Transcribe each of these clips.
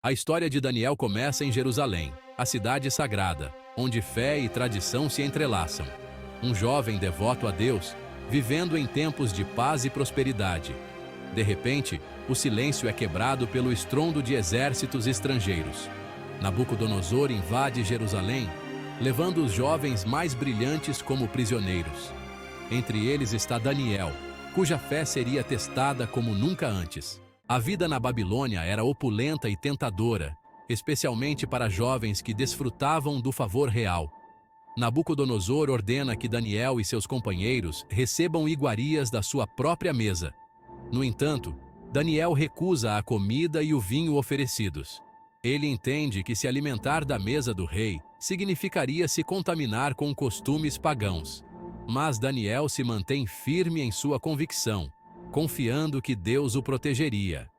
A história de Daniel começa em Jerusalém, a cidade sagrada, onde fé e tradição se entrelaçam. Um jovem devoto a Deus, vivendo em tempos de paz e prosperidade. De repente, o silêncio é quebrado pelo estrondo de exércitos estrangeiros. Nabucodonosor invade Jerusalém, levando os jovens mais brilhantes como prisioneiros. Entre eles está Daniel, cuja fé seria testada como nunca antes. A vida na Babilônia era opulenta e tentadora, especialmente para jovens que desfrutavam do favor real. Nabucodonosor ordena que Daniel e seus companheiros recebam iguarias da sua própria mesa. No entanto, Daniel recusa a comida e o vinho oferecidos. Ele entende que se alimentar da mesa do rei significaria se contaminar com costumes pagãos. Mas Daniel se mantém firme em sua convicção, confiando que Deus o protegeria.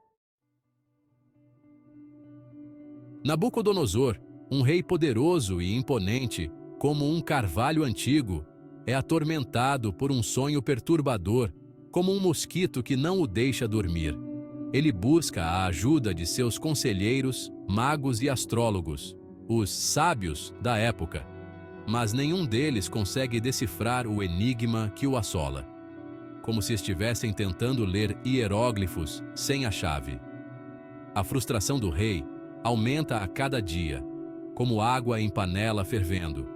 Nabucodonosor, um rei poderoso e imponente, como um carvalho antigo, é atormentado por um sonho perturbador, como um mosquito que não o deixa dormir. Ele busca a ajuda de seus conselheiros, magos e astrólogos, os sábios da época, mas nenhum deles consegue decifrar o enigma que o assola, como se estivessem tentando ler hieróglifos sem a chave. A frustração do rei aumenta a cada dia, como água em panela fervendo,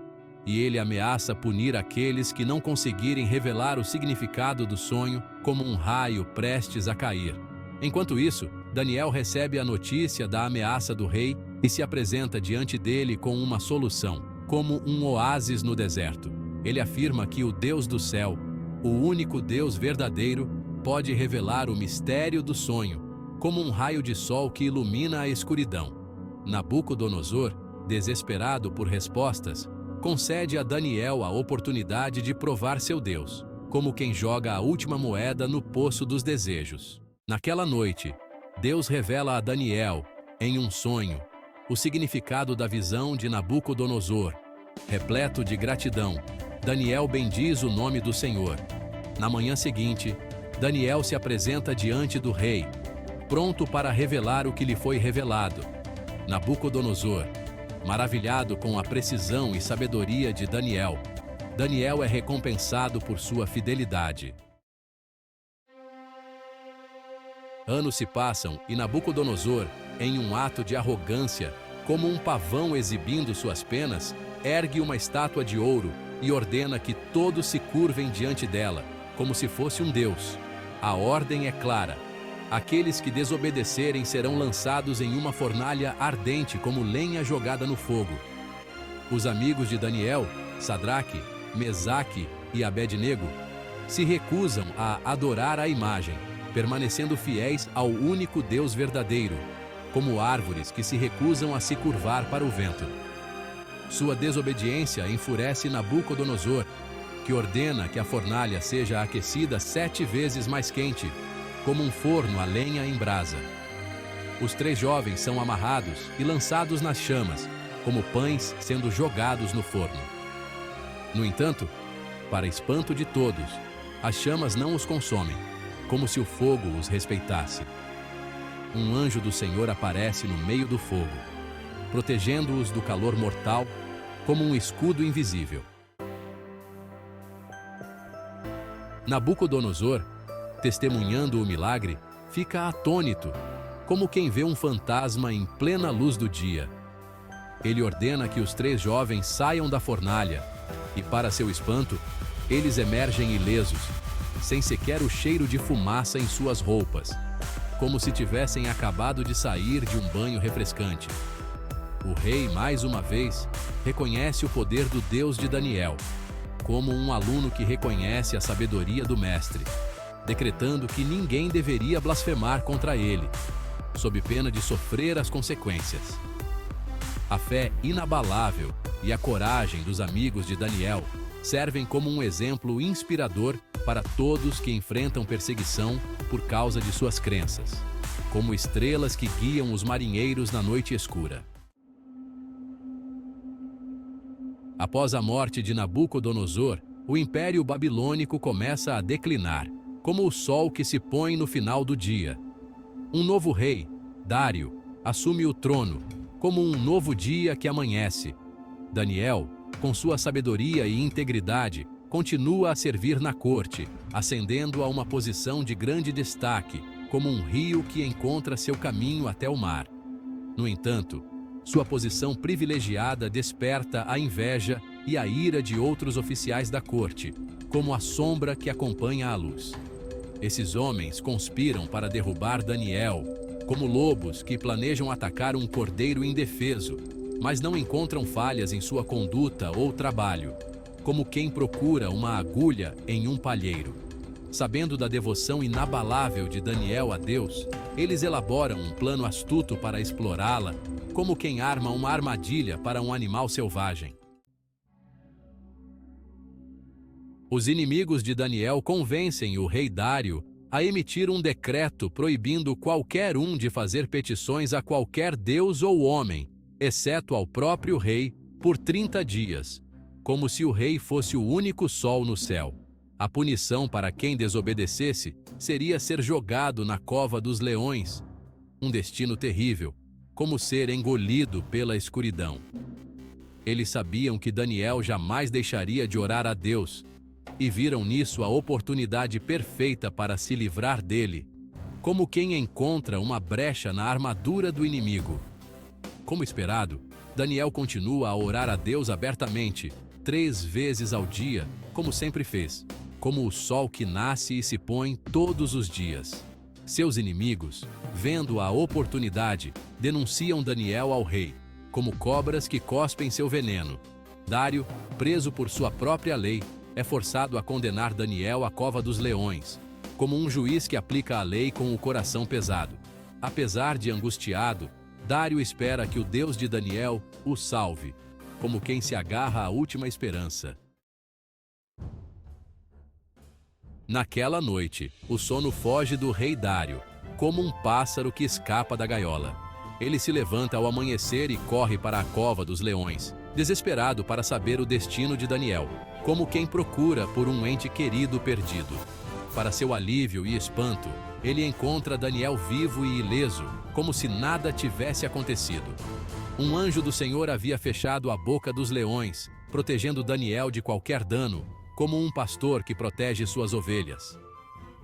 e ele ameaça punir aqueles que não conseguirem revelar o significado do sonho como um raio prestes a cair. Enquanto isso, Daniel recebe a notícia da ameaça do rei e se apresenta diante dele com uma solução, como um oásis no deserto. Ele afirma que o Deus do céu, o único Deus verdadeiro, pode revelar o mistério do sonho, como um raio de sol que ilumina a escuridão. Nabucodonosor, desesperado por respostas, concede a Daniel a oportunidade de provar seu Deus, como quem joga a última moeda no poço dos desejos. Naquela noite, Deus revela a Daniel, em um sonho, o significado da visão de Nabucodonosor. Repleto de gratidão, Daniel bendiz o nome do Senhor. Na manhã seguinte, Daniel se apresenta diante do rei, pronto para revelar o que lhe foi revelado. Nabucodonosor, maravilhado com a precisão e sabedoria de Daniel, Daniel é recompensado por sua fidelidade. Anos se passam e Nabucodonosor, em um ato de arrogância, como um pavão exibindo suas penas, ergue uma estátua de ouro e ordena que todos se curvem diante dela, como se fosse um deus. A ordem é clara: aqueles que desobedecerem serão lançados em uma fornalha ardente como lenha jogada no fogo. Os amigos de Daniel, Sadraque, Mesaque e Abednego, se recusam a adorar a imagem, permanecendo fiéis ao único Deus verdadeiro, como árvores que se recusam a se curvar para o vento. Sua desobediência enfurece Nabucodonosor, que ordena que a fornalha seja aquecida 7 vezes mais quente, como um forno a lenha em brasa. Os 3 jovens são amarrados e lançados nas chamas, como pães sendo jogados no forno. No entanto, para espanto de todos, as chamas não os consomem, como se o fogo os respeitasse. Um anjo do Senhor aparece no meio do fogo, protegendo-os do calor mortal, como um escudo invisível. Nabucodonosor, testemunhando o milagre, fica atônito, como quem vê um fantasma em plena luz do dia. Ele ordena que os 3 jovens saiam da fornalha, e para seu espanto, eles emergem ilesos, sem sequer o cheiro de fumaça em suas roupas, como se tivessem acabado de sair de um banho refrescante. O rei, mais uma vez, reconhece o poder do Deus de Daniel, como um aluno que reconhece a sabedoria do mestre, decretando que ninguém deveria blasfemar contra ele, sob pena de sofrer as consequências. A fé inabalável e a coragem dos amigos de Daniel servem como um exemplo inspirador para todos que enfrentam perseguição por causa de suas crenças, como estrelas que guiam os marinheiros na noite escura. Após a morte de Nabucodonosor, o Império Babilônico começa a declinar, como o sol que se põe no final do dia. Um novo rei, Dário, assume o trono, como um novo dia que amanhece. Daniel, com sua sabedoria e integridade, continua a servir na corte, ascendendo a uma posição de grande destaque, como um rio que encontra seu caminho até o mar. No entanto, sua posição privilegiada desperta a inveja e a ira de outros oficiais da corte, como a sombra que acompanha a luz. Esses homens conspiram para derrubar Daniel, como lobos que planejam atacar um cordeiro indefeso, mas não encontram falhas em sua conduta ou trabalho, como quem procura uma agulha em um palheiro. Sabendo da devoção inabalável de Daniel a Deus, eles elaboram um plano astuto para explorá-la, como quem arma uma armadilha para um animal selvagem. Os inimigos de Daniel convencem o rei Dário a emitir um decreto proibindo qualquer um de fazer petições a qualquer deus ou homem, exceto ao próprio rei, por 30 dias, como se o rei fosse o único sol no céu. A punição para quem desobedecesse seria ser jogado na cova dos leões, um destino terrível, como ser engolido pela escuridão. Eles sabiam que Daniel jamais deixaria de orar a Deus, e viram nisso a oportunidade perfeita para se livrar dele, como quem encontra uma brecha na armadura do inimigo. Como esperado, Daniel continua a orar a Deus abertamente, 3 vezes ao dia, como sempre fez, como o sol que nasce e se põe todos os dias. Seus inimigos, vendo a oportunidade, denunciam Daniel ao rei, como cobras que cospem seu veneno. Dário, preso por sua própria lei, é forçado a condenar Daniel à cova dos leões, como um juiz que aplica a lei com o coração pesado. Apesar de angustiado, Dário espera que o Deus de Daniel o salve, como quem se agarra à última esperança. Naquela noite, o sono foge do rei Dário, como um pássaro que escapa da gaiola. Ele se levanta ao amanhecer e corre para a cova dos leões, desesperado para saber o destino de Daniel, como quem procura por um ente querido perdido. Para seu alívio e espanto, ele encontra Daniel vivo e ileso, como se nada tivesse acontecido. Um anjo do Senhor havia fechado a boca dos leões, protegendo Daniel de qualquer dano, como um pastor que protege suas ovelhas.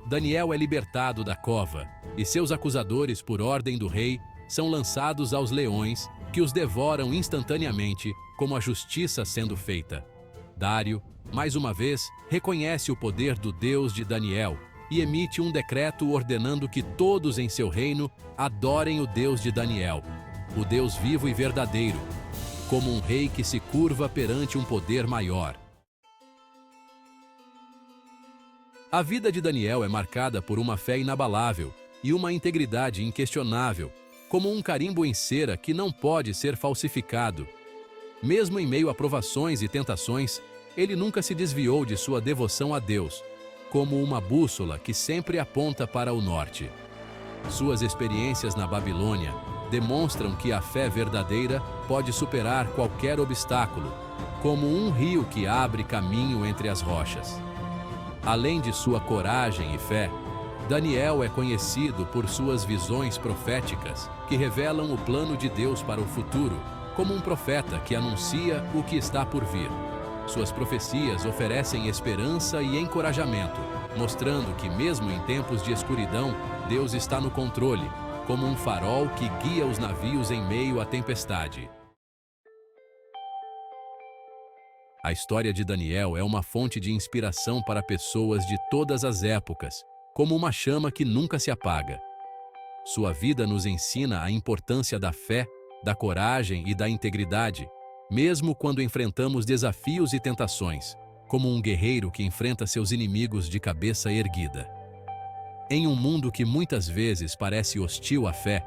Daniel é libertado da cova, e seus acusadores, por ordem do rei, são lançados aos leões, que os devoram instantaneamente, como a justiça sendo feita. Dário, mais uma vez, reconhece o poder do Deus de Daniel e emite um decreto ordenando que todos em seu reino adorem o Deus de Daniel, o Deus vivo e verdadeiro, como um rei que se curva perante um poder maior. A vida de Daniel é marcada por uma fé inabalável e uma integridade inquestionável, como um carimbo em cera que não pode ser falsificado. Mesmo em meio a provações e tentações, ele nunca se desviou de sua devoção a Deus, como uma bússola que sempre aponta para o norte. Suas experiências na Babilônia demonstram que a fé verdadeira pode superar qualquer obstáculo, como um rio que abre caminho entre as rochas. Além de sua coragem e fé, Daniel é conhecido por suas visões proféticas, que revelam o plano de Deus para o futuro, como um profeta que anuncia o que está por vir. Suas profecias oferecem esperança e encorajamento, mostrando que mesmo em tempos de escuridão, Deus está no controle, como um farol que guia os navios em meio à tempestade. A história de Daniel é uma fonte de inspiração para pessoas de todas as épocas, como uma chama que nunca se apaga. Sua vida nos ensina a importância da fé, da coragem e da integridade, mesmo quando enfrentamos desafios e tentações, como um guerreiro que enfrenta seus inimigos de cabeça erguida. Em um mundo que muitas vezes parece hostil à fé,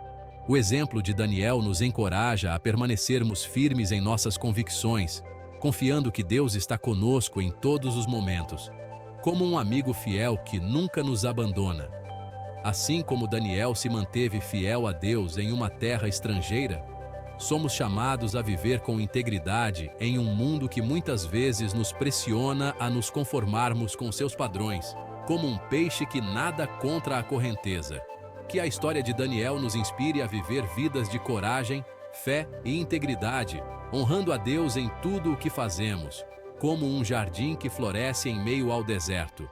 o exemplo de Daniel nos encoraja a permanecermos firmes em nossas convicções, confiando que Deus está conosco em todos os momentos, como um amigo fiel que nunca nos abandona. Assim como Daniel se manteve fiel a Deus em uma terra estrangeira, somos chamados a viver com integridade em um mundo que muitas vezes nos pressiona a nos conformarmos com seus padrões, como um peixe que nada contra a correnteza. Que a história de Daniel nos inspire a viver vidas de coragem, fé e integridade, honrando a Deus em tudo o que fazemos, como um jardim que floresce em meio ao deserto.